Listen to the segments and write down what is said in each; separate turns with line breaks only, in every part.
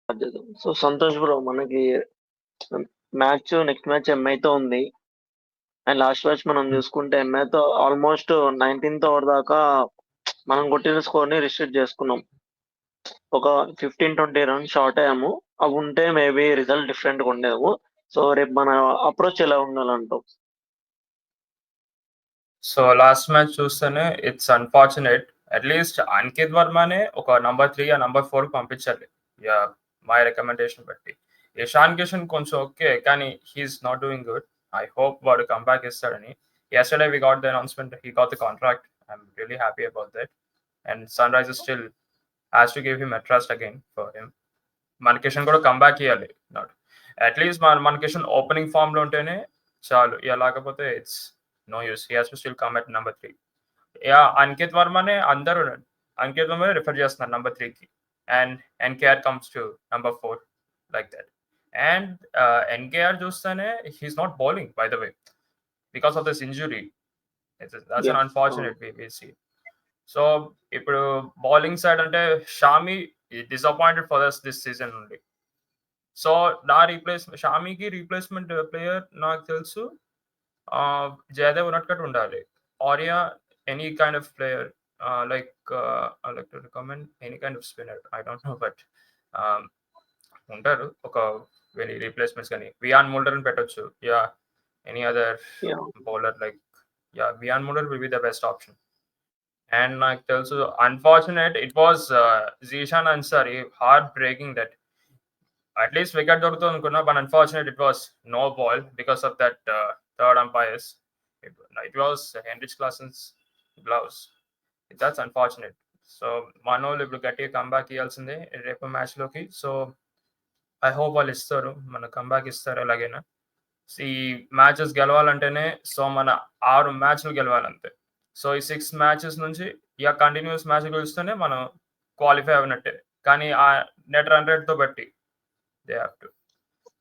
So, Santosh bro మనకి next match ఎంఐతో ఉంది. And last match మనం
Hmm.
చూసుకుంటే ఎంఐతో ఆల్మోస్ట్ 19th ఓవర్ దాకా మనం కొట్టిన స్కోర్‌ని రిస్ట్రిక్ట్ చేసుకున్నాం. ఒక 15-20 రన్స్ షార్ట్ అయ్యాము. అవి ఉంటే మేబీ రిజల్ట్ డిఫరెంట్‌గా ఉండేదేమో. సో, రేపు మన అప్రోచ్ ఎలా ఉండాలంటావు?
సో లాస్ట్ మ్యాచ్ చూస్తేనే ఇట్స్ అన్ఫార్చునేట్. అట్లీస్ట్ అంకిత్ వర్మనే ఒక నంబర్ 3 నంబర్ 4 పంపించాలి. యా, మై రికమెండేషన్ బట్టి. ఇషాన్ కిషన్ కొంచెం ఓకే, కానీ he's not doing good. I hope వాడు కంబ్యాక్ ఇస్తాడని. Yesterday we got the announcement that he got the contract. I'm really happy about that. And Sunrisers still has to give him a trust again for him. మనకిషన్ కూడా comeback ఇవ్వాలి. Not at least మనకిషన్ opening form లో ఉంటేనే చాలు. ఇక లేకపోతే it's no use. He has to still come at number 3. Yeah, Ankit వర్మనే అందరూ అంకిత్ వర్మనే రిఫర్ చేస్తున్నారు నంబర్ 3కి. And NKR comes to number 4 like that. And NKR చూస్తేనే he's not bowling by the way because of this injury. That's an
yeah! అవును.
Unfortunate we see. So ఇప్పుడు bowling side అంటే Xiaomi disappointed for us this season నుండి. So నా షామీకి replacement player నాకు తెలుసు జయదేవ్ ఉన్నట్టు ఉండాలి. Arya any kind of player, like I like to recommend any kind off spinner. I don't know but ఉంటారు ఒక రీప్లేస్మెంట్స్. కానీ వియాన్ ముల్డర్ పెట్టొచ్చు. Yeah, any other
yeah!
Bowler like yeah Wiaan Mulder will be the best option. And నాకు తెలుసు unfortunate it was Zeeshan Ansari heart breaking that at least wicket దొరుకుతుంది అనుకున్నా. But unfortunate it was no ball because of that third umpires. It was Heinrich Klaasen's gloves. That's unfortunate. So మనోళ్ళు ఇప్పుడు గట్టిగా comeback ఇవ్వాల్సిందే రేపు మ్యాచ్లోకి. So I hope వాళ్ళు ఇస్తారు, మన కంబ్యాక్ ఇస్తారు ఎలాగైనా. ఈ మ్యాచెస్ గెలవాలంటేనే సో మన 6 మ్యాచ్లు గెలవాలంతే. సో ఈ 6 మ్యాచెస్ నుంచి ఇక కంటిన్యూస్ మ్యాచ్ గెలిస్తేనే మనం క్వాలిఫై అయినట్టే. కానీ ఆ నెట్ రన్ రేట్తో బట్టి దే హ్యావ్ టు.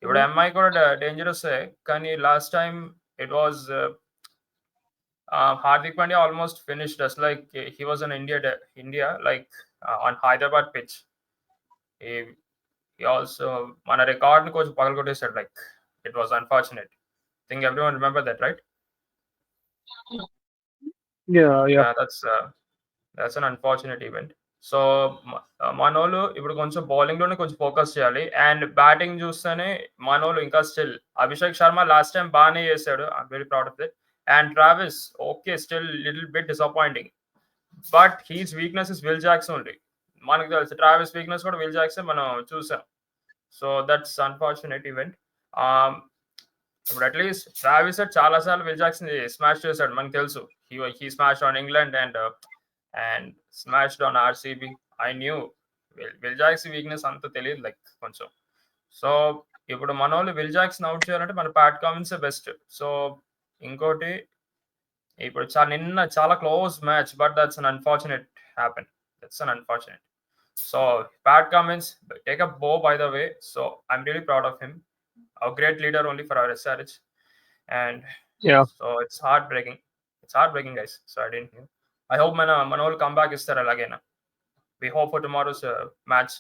ఇప్పుడు ఎంఐ కూడా డేంజరస్, కానీ last time it was Hardik Pandya almost finished us like he was on India like on Hyderabad pitch. he also మన రికార్డ్ ని కొంచెం పగలగొట్టేశాడు. Like it was unfortunate. Think everyone remember that, right?
Yeah.
Yeah, that's an unfortunate event. సో మనోళ్ళు ఇప్పుడు కొంచెం bowling లోనే కొంచెం ఫోకస్ చేయాలి. అండ్ బ్యాటింగ్ చూస్తేనే మనోళ్ళు ఇంకా still Abhishek Sharma last time బాగానే చేశాడు. I'm very proud of it. And Travis okay, still little bit disappointing. But his weakness is Will Jacks only. మనకు తెలుసు ట్రావిస్ వీక్నెస్ కూడా విల్ జాక్సే మనం చూసాం. So that's unfortunate event. ఇప్పుడు అట్లీస్ట్ ట్రావిస్ చాలా సార్లు విల్ జాక్సన్ స్మాష్ చేశాడు, మనకు తెలుసు. He smash on England and smashed on RCB. I knew Will Jacks weakness అంత తెలియదు లైక్ కొంచెం. సో ఇప్పుడు మన వాళ్ళు విల్ జాక్సన్ అవుట్ చేయాలంటే మన ప్యాట్ కమిన్స్ బెస్ట్. సో ఇంకోటి ఇప్పుడు నిన్న చాలా close match, but that's an unfortunate happen. That's an unfortunate. So Pat Cummins take a bow, by the way. So I'm really proud of him. A great leader only for our SRH. And
Yeah.
so it's heartbreaking. It's heartbreaking, guys. So I didn't know. I hope Manol comeback is there again. We hope for tomorrow's match.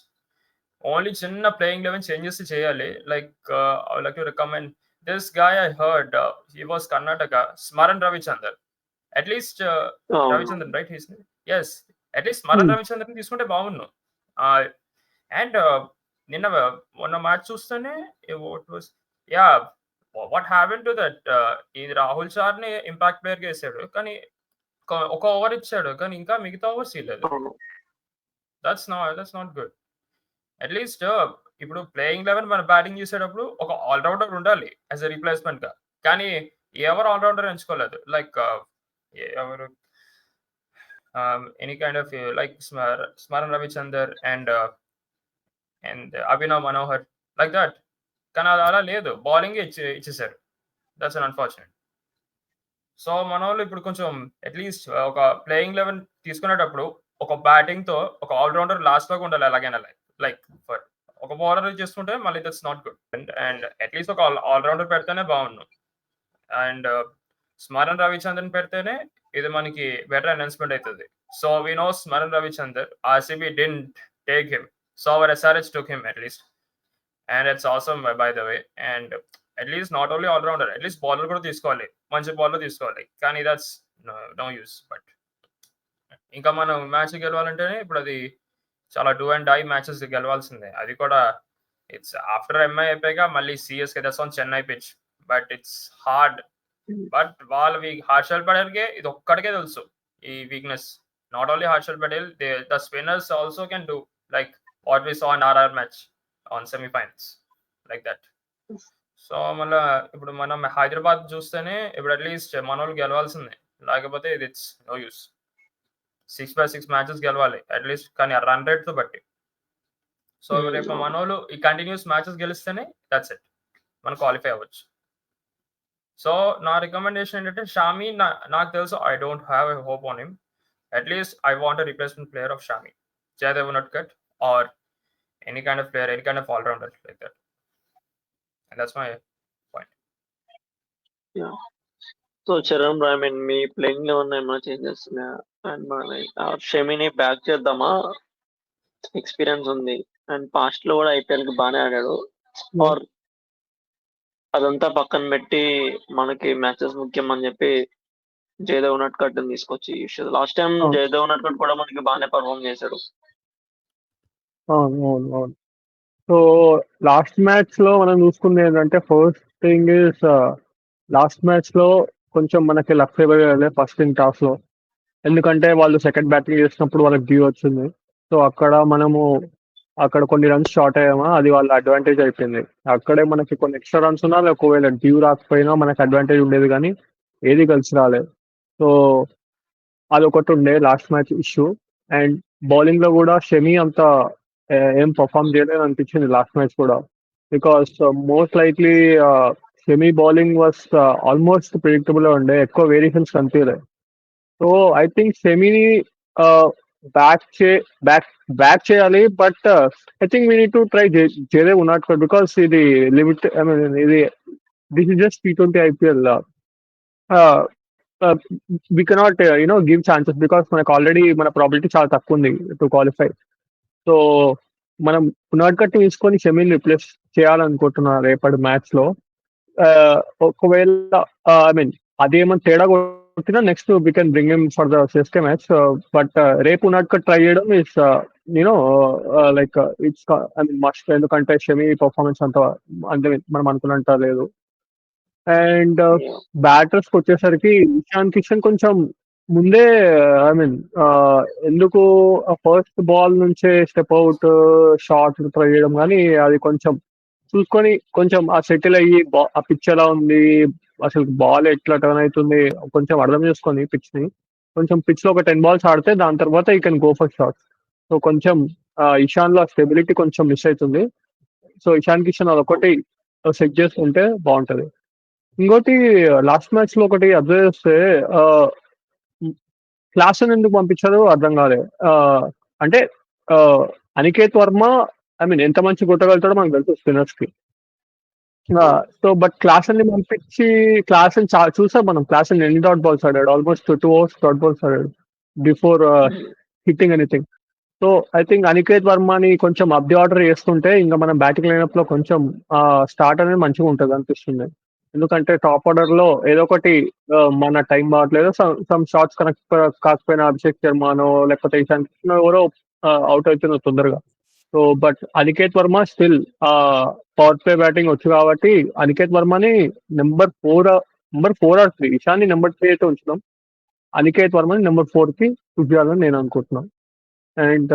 Only chinna playing 11 changes cheyali. Like I would like to recommend this guy. I heard he was Karnataka, Smaran Ravichandran. At least Ravichandran, right? Yes. At least Smaran Ravichandran తీసుకుంటే బాగుండు. And నిన్న మొన్న match చూస్తేనే what happen to that, ఇది రాహుల్ చార్ ని impact player గా వేసాడు, కానీ ఒక ఓవర్ ఇచ్చాడు, కానీ ఇంకా మిగతా ఓవర్స్ ఇవ్వలేదు. That's not good. అట్లీస్ట్ ఇప్పుడు ప్లేయింగ్ 11 మన బ్యాటింగ్ చేసేటప్పుడు ఒక ఆల్రౌండర్ ఉండాలి యాజ్ ఎ రీప్లేస్మెంట్ గా, కానీ ఎవరు ఆల్రౌండర్ ఎంచుకోలేదు. లైక్ ఎవరు any kind of like Smaran Ravichander and Abhinav Manohar like that. కానీ అది అలా లేదు, బౌలింగ్ ఇచ్చేసారు. That's an unfortunate. సో మన వాళ్ళు ఇప్పుడు కొంచెం అట్లీస్ట్ ఒక ప్లేయింగ్ 11 తీసుకునేటప్పుడు ఒక బ్యాటింగ్ తో ఒక ఆల్రౌండర్ లాస్ట్ వరకు ఉండాలి ఎలాగైనా. లైక్ ఒక బౌలర్ చేసుకుంటే మళ్ళీ that's not good. And at least ఒక ఆల్రౌండర్ పెడితేనే బాగుండు. అండ్ స్మరణ్ రవిచంద్రన్ పెడితేనే ఇది మనకి బెటర్ అనౌన్స్మెంట్ అవుతుంది. So we know Smaran Ravichander, RCB didn't take him. So our SRH took him at least. And it's awesome by the way. And at least not only allrounder, at least bowler కూడా తీసుకోవాలి, మంచి bowler తీసుకోవాలి. కానీ that's no use. But ఇంకా మనం match గెలవాలంటేనే ఇప్పుడు అది చాలా డూ అండ్ డై మ్యాచెస్ గెలవాల్సిందే. అది కూడా ఇట్స్ ఆఫ్టర్ ఎంఐ అయిపోయాక మళ్ళీ CSK, that's on Chennai pitch. But it's hard. బట్ వాళ్ళ హర్షల్ పటేల్కే ఇది ఒక్కడికే తెలుసు ఈ weakness. Not only Harshal Patel, the spinners also can do like what we saw in RR match on semifinals like that. So మళ్ళీ ఇప్పుడు మనం హైదరాబాద్ చూస్తేనే ఇప్పుడు అట్లీస్ట్ మనోళ్ళు గెలవాల్సిందే, లేకపోతే ఇది ఇట్స్ నో యూస్. 6/6 మ్యాచెస్ గెలవాలి అట్లీస్ట్, కానీ ఆ రన్ రేట్ తో బట్టి. సో రేపు మనోళ్ళు ఈ కంటిన్యూస్ మ్యాచెస్ గెలిస్తేనే దట్స్ ఇట్, మనం క్వాలిఫై అవ్వచ్చు. సో నా రికమెండేషన్ ఏంటంటే షామీ, నాకు తెలుసు I don't have a hope on him. At least I want a replacement player of Shami, Jaydev Unadkat or any kind of player, any kind of allrounder like that. And that's my point.
So Charan, I mean మీ playing లో ఏమైనా changes ఉన్నాయా? And షమీని back చేద్దామా? Experience ఉంది and past లో కూడా IPL కి బాగానే ఆడాడు. ఆర్ అదంతా పక్కన పెట్టి మనకి మ్యాచెస్ ముఖ్యం అని చెప్పి జయదేవ్ ఉనడ్కట్ తీసుకొచ్చి లాస్ట్ టైం జయదేవ్ ఉనడ్కట్ కూడా మనకి బాగానే పర్ఫామ్ చేశాడు.
అవును. సో లాస్ట్ మ్యాచ్ లో మనం చూసుకుంది ఏంటంటే, first thing is last match లో కొంచెం మనకి లక్ ఫేవర్ అయ్యే ఫస్ట్ ఇన్ టాస్ లో. ఎందుకంటే వాళ్ళు సెకండ్ బ్యాటింగ్ చేసినప్పుడు వాళ్ళకి డ్యూ వచ్చింది. సో అక్కడ కొన్ని రన్స్ షార్ట్ అయ్యామా, అది వాళ్ళ అడ్వాంటేజ్ అయిపోయింది. అక్కడే మనకి కొన్ని ఎక్స్ట్రా రన్స్ ఉన్నా, ఒకవేళ డ్యూ రాకపోయినా మనకి అడ్వాంటేజ్ ఉండేది, కానీ ఏది కలిసి రాలేదు. సో అదొకటి ఉండే last match issue. And bowling లో కూడా షమి అంత ఏం పర్ఫామ్ చేయలేదు అనిపించింది లాస్ట్ మ్యాచ్ కూడా. Because most likely Shami bowling was almost predictable ఉండే, ఎక్కువ వేరియేషన్స్ కనిపించలేదు. సో ఐ థింక్ షమిని బ్యాక్ చేయాలి. But I think we need to try Jaydev Unadkat, because ఇది లిమిట్, ఐ మీన్ ఇది this is just T20 IPL. we cannot give chances, because మనకు already మన probability చాలా తక్కువ ఉంది టు క్వాలిఫై. సో మనం ఉనాడ్కట్ తీసుకొని షమీని రిప్లేస్ చేయాలనుకుంటున్నా రేపటి మ్యాచ్ లో. ఒకవేళ ఐ మీన్ అదేమన్నా తేడా కొట్టినా next we can bring him for the CSK match. But రేపు ఉనాడ్కట్ ట్రై చేయడం is like it's I mean must, ఎందుకంటే షమీ పర్ఫార్మెన్స్ అంత అంటే మనం అనుకున్నంత లేదు. అండ్ బ్యాటర్స్ కి వచ్చేసరికి ఇషాన్ కిషన్ కొంచెం ముందే, ఐ మీన్ ఎందుకు ఫస్ట్ బాల్ నుంచే స్టెప్ అవుట్ షార్ట్ ట్రై చేయడం, కానీ అది కొంచెం చూసుకొని కొంచెం ఆ సెటిల్ అయ్యి ఆ పిచ్ ఎలా ఉంది, అసలు బాల్ ఎట్లా టర్న్ అవుతుంది కొంచెం అర్థం చేసుకొని పిచ్ ని, కొంచెం పిచ్ లో ఒక 10 balls ఆడితే దాని తర్వాత you can go for shots. So కొంచెం ఇషాన్ లో స్టెబిలిటీ కొంచెం మిస్ అవుతుంది. సో ఇషాన్ కిషన్ అదొకటి సెట్ చేసుకుంటే బాగుంటది. ఇంకోటి లాస్ట్ మ్యాచ్ లో ఒకటి అబ్జర్వ్ చేస్తే క్లాసన్ ఎందుకు పంపించారో అర్థం కాలే. అంటే అనికేత్ వర్మ, ఐ మీన్ ఎంత మంచి కొట్టగలుగుతాడో మనకు తెలుసు స్పిన్నర్స్ కి. సో బట్ క్లాసన్ ని పంపించి, క్లాసన్ చూసాం మనం, క్లాసన్ ఎన్ని డాట్ బాల్స్ ఆడాడు, ఆల్మోస్ట్ 2 overs డాట్ బాల్స్ ఆడాడు before hitting anything. So I think Aniket వర్మని కొంచెం అప్ ది ఆర్డర్ చేస్తుంటే ఇంకా మనం బ్యాటింగ్ లైనప్ లో కొంచెం స్టార్ట్ అనేది మంచిగా ఉంటుంది అనిపిస్తుంది. ఎందుకంటే టాప్ ఆర్డర్ లో ఏదో ఒకటి మన టైం బాగట్లేదు, సమ్ షార్ట్స్ కనెక్ట్ కాకపోయినా అభిషేక్ శర్మనో లేకపోతే ఇషాన్ కిషన్ ఎవరో అవుట్ అవుతున్నారు తొందరగా. So but Aniket Varma still power play batting వచ్చు కాబట్టి అనికేత్ వర్మని నెంబర్ 4 ఆర్ 3, ఇషాన్ని నెంబర్ 3 అయితే ఉంచుదాం, అనికేత్ వర్మని నెంబర్ 4 కి పుష్ చేయాలని నేను అనుకుంటున్నాను. అండ్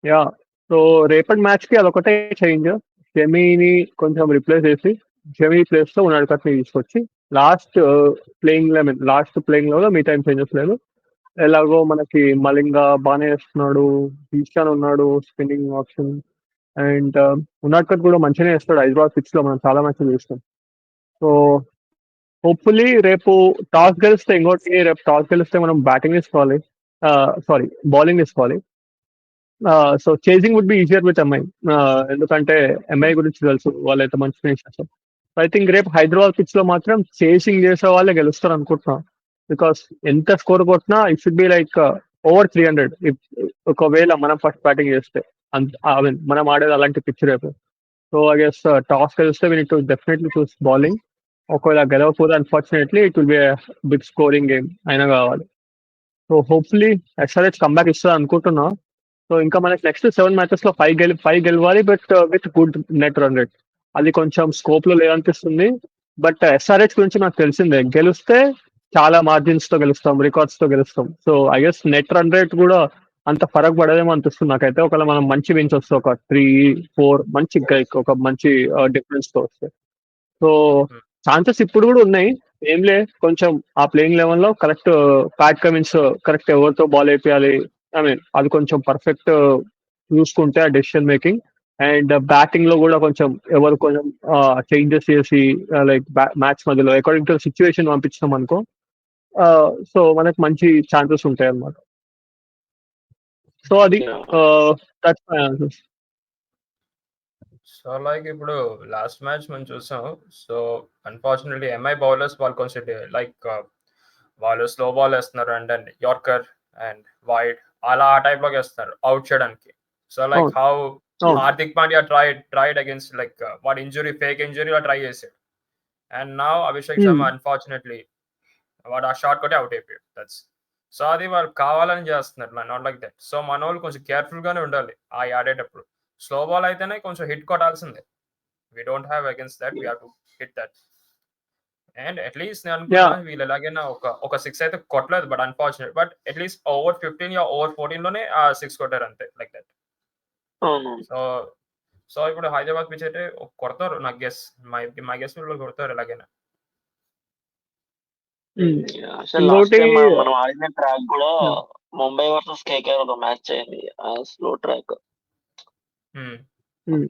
యా, సో రేపటి మ్యాచ్ కి అదొకటే చేంజ్, షమీని కొంచెం రిప్లేస్ చేసి షమీ ప్లేస్ లో ఉనాడ్కట్ ని తీసుకొచ్చి లాస్ట్ ప్లేయింగ్ లో మిగతా ఏం చేంజెస్ లేదు. ఎలాగో మనకి మలింగ బాగానే వేస్తున్నాడు, ఈశాన్ ఉన్నాడు స్పిన్నింగ్ ఆప్షన్, అండ్ ఉనాడ్కట్ కూడా మంచిగానే వేస్తాడు హైదరాబాద్ పిచ్ లో, మనం చాలా మ్యాచ్లు చూస్తాం. సో హోప్ఫుల్లీ రేపు టాస్ గెలిస్తే మనం బ్యాటింగ్ తీసుకోవాలి, సారీ బౌలింగ్ తీసుకోవాలి. So chasing would be easier with MI, ఎందుకంటే ఎంఐ గురించి తెలుసు వాళ్ళు అయితే మంచి ఫినిష్ చేస్తారు. ఐ థింక్ రేపు హైదరాబాద్ పిచ్ లో మాత్రం చేసింగ్ చేసే వాళ్ళే గెలుస్తారు అనుకుంటున్నా. బికాస్ ఎంత స్కోర్ కొట్టినా it should be like over 300 ఒకవేళ మనం ఫస్ట్ బ్యాటింగ్ చేస్తే. మనం ఆడేది అలాంటి పిచ్ రేపు. సో ఐ గెస్ టాస్ గెలిస్తే we need to definitely choose bowling. ఒకవేళ గెలవకపోతే unfortunately it will be big scoring game అయినా కావాలి. సో హోప్ఫుల్లీ ఎస్ఆర్హెచ్ కంబ్యాక్ ఇస్తుంది అనుకుంటున్నా. సో ఇంకా మనకి నెక్స్ట్ 7 మ్యాచెస్లో 5 గెలవాలి, but with good net run rate. అది కొంచెం స్కోప్లో లేదనిపిస్తుంది. బట్ ఎస్ఆర్హెచ్ గురించి నాకు తెలిసిందే, గెలిస్తే చాలా మార్జిన్స్తో గెలుస్తాం, రికార్డ్స్తో గెలుస్తాం. So I guess net run rate కూడా అంత ఫరక్ పడదేమో అనిపిస్తుంది నాకైతే. ఒకవేళ మనం మంచి విన్స్ వస్తే ఒక 3-4 మంచి ఒక మంచి డిఫరెన్స్తో వస్తే. సో ఛాన్సెస్ ఇప్పుడు కూడా ఉన్నాయి. ఏంలే కొంచెం ఆ ప్లేయింగ్ లెవెల్లో కరెక్ట్ ప్యాట్ కమిన్స్ కరెక్ట్ ఎవరితో బాల్ వేయాలి, ఐ మీన్ అది కొంచెం పర్ఫెక్ట్ చూసుకుంటే ఆ డెసిషన్ మేకింగ్. అండ్ బ్యాటింగ్ లో కూడా కొంచెం ఎవరు కొంచెం చేంజెస్ చేసి లైక్ మ్యాచ్ మధ్యలో అకార్డింగ్ టు సిచ్యువేషన్ పంపించాం అనుకో, సో మనకు మంచి ఛాన్సెస్ ఉంటాయి అన్నమాట. సో అది that's my answer.
So like ఇప్పుడు లాస్ట్ మ్యాచ్ మనం చూసాం. సో అన్ఫార్చునేట్లీ ఎంఐ బౌలర్స్ వాళ్ళు కొంచెం లైక్ వాళ్ళు స్లో బాల్ వేస్తున్నారు అండ్ యార్కర్ అండ్ వైడ్ అలా ఆ టైప్ లోకి వేస్తున్నారు అవుట్ చేయడానికి. So like how Hardik Pandya tried against like వాడు ఇంజురీ ఫేక్ ఇంజురీ ట్రై చేశాడు. And now Abhishek Sharma unfortunately వాడు ఆ షాట్ కొట్టి అవుట్ అయిపోయాడు. దట్స్ సో అది వాళ్ళు కావాలని చేస్తున్నారు, నాట్ లైక్ దట్. సో మన వాళ్ళు కొంచెం కేర్ఫుల్ గానే ఉండాలి ఆ ఆడేటప్పుడు. స్లో బాల్ అయితేనే కొంచెం హిట్ కొట్టాల్సిందే. We don't have against that, we have to hit that. And at least నేను అనుకున్నా వీళ్ళు ఎలాగైనా ఒక 6 అయితే కొట్టలేదు, but unfortunate. But at least over 15 over 14 లోనే ఆ 6 కొట్టారు అంతే, లైక్ దట్. సో ఇప్పుడు హైదరాబాద్ పిచ్ అయితే కొడతారు నాకు గెస్, మై గెస్ వీళ్ళు కొడతారు ఎలాగైనా.
అసలు లాస్ట్ టైం మనం ఆడిన ట్రాక్ కూడా ముంబై వర్సెస్ కేకేఆర్ ఒక మ్యాచ్ అయింది, ఆ స్లో ట్రాక్.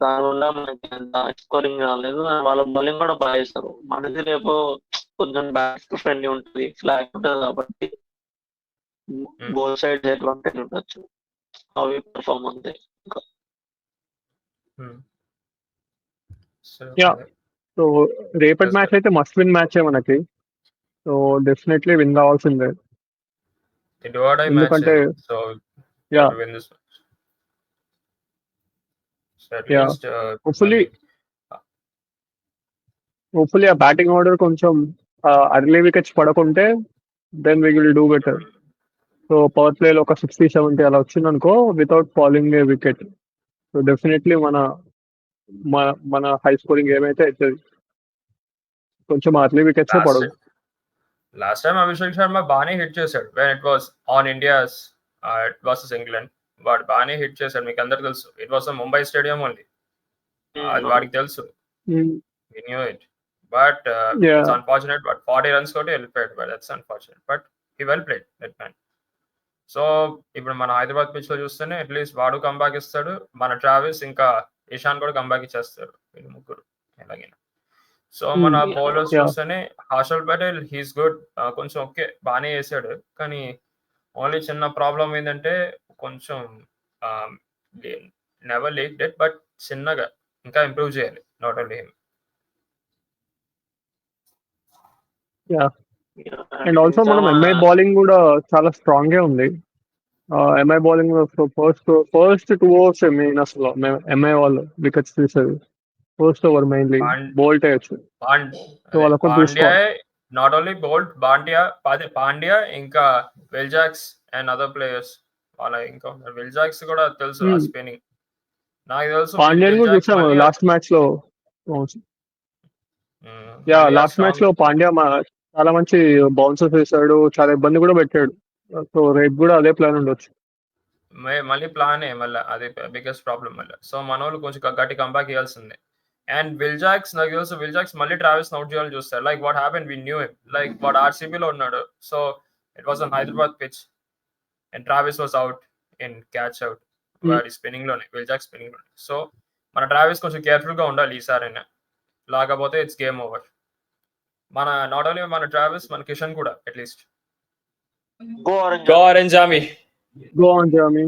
దానివల్ల మనకి ఎంత స్కోరింగ్ రాలేదు. వాళ్ళ బౌలింగ్ కూడా బాగా చేస్తారు. మనది రేపు కొంచెం బ్యాట్స్ ఫ్రెండ్లీ ఉంటుంది, ఫ్లాగ్ ఉంటుంది కాబట్టి బోత్ సైడ్స్ అడ్వాంటేజ్ ఉండొచ్చు. అవి పర్ఫార్మ్ అంతే.
సో రేపటి మ్యాచ్ అయితే మస్ట్ విన్ మ్యాచ్ మనకి. సో డెఫినెట్లీ విన్ కావాల్సిందే, ఎందుకంటే హోప్ఫుల్లీ ఆ బ్యాటింగ్ ఆర్డర్ కొంచెం అర్లీ వికెట్స్ పడకుంటే then we will do better. So power ప్లేలో ఒక 60-70 అలా వచ్చింది అనుకో without falling a wicket, so definitely మన హై స్కోరింగ్ ఏమైతే అవుతుంది. కొంచెం అర్లీ వికెట్స్ పడదు.
లాస్ట్ టైం అభిషేక్ శర్మ బాగానే హిట్ చేశాడు when it was on India's versus England. వాడు బాగానే హిట్ చేశాడు, మీకు అందరికి తెలుసు. It was Mumbai stadium only, అది వాడికి తెలుసు. We knew it, but it's unfortunate. But 40 runs కొట్టి వెళ్ళిపోయాడు, but that's unfortunate. But he well played that man. So ఇప్పుడు మన హైదరాబాద్ పిచ్ లో చూస్తేనే అట్లీస్ట్ వాడు కంబ్యాక్ ఇస్తాడు, మన ట్రావిస్ ఇంకా ఇషాన్ కూడా కంబ్యాక్ ఇచ్చేస్తారు, వీళ్ళు ముగ్గురు ఎలాగైనా. సో మన బౌలర్స్ చూస్తేనే హర్షల్ పటేల్ హీస్ గుడ్, కొంచెం ఓకే బాగానే వేసాడు. కానీ ఓన్లీ చిన్న ప్రాబ్లం ఏంటంటే కొంచెం నెవర్ లీక్ డెట్, బట్ చిన్నగా ఇంకా ఇంప్రూవ్ చేయాలి. Not only him.
And also మనం ఎంఐ బౌలింగ్ కూడా చాలా స్ట్రాంగ్ గా ఉంది. MI bowling first 2 overs main అసలు ఎంఐ వాళ్ళు వికెట్స్ తీసేది. ఫస్ట్ ఓవర్ మెయిన్లీ బోల్ట్ అయ్యొచ్చు.
నాట్ ఓన్లీ బోల్ట్, పాండ్యా ఇంకా విల్జాక్స్ అండ్ అదర్ ప్లేయర్స్. వాళ్ళ ఇంకా విల్జాక్స్ కూడా తెలుసు స్పిన్నింగ్, నాకు తెలుసు.
పాండ్యా కూడా చూసాము లాస్ట్ మ్యాచ్ లో. లాస్ట్ మ్యాచ్ లో పాండ్యా చాలా మంచి బౌన్సర్స్ వేసాడు, చాలా ఇబ్బంది కూడా పెట్టాడు. సో రేపు కూడా అదే ప్లాన్ ఉండొచ్చు.
మళ్ళీ ప్లానే, మళ్ళీ అదే బిగ్గెస్ట్ ప్రాబ్లం మళ్ళీ. సో మన వాళ్ళు కొంచెం గట్టి కంబ్యాక్ ఇవ్వాల్సిందే. అండ్ విల్జాక్స్ నాకు తెలుసు, విల్జాక్స్ మళ్ళీ ట్రావిస్ అవుట్ చేయాలని చూస్తారు. Like what happen, we knew him. Like వాడు ఆర్సీబీలో ఉన్నాడు, so it was on Hyderabad pitch and Travis was out in catch out. వాడి స్పిన్నింగ్ లోనే, విల్జాక్ స్పిన్నింగ్ లోనే. సో మన ట్రావిస్ కొంచెం కేర్ఫుల్ గా ఉండాలి ఈసారైనా, లేకపోతే ఇట్స్ గేమ్ ఓవర్. మన నాట్ ఓన్లీ మన ట్రావిస్, మన కిషన్ కూడా at least.
Go Orange Army.
Go Orange Army.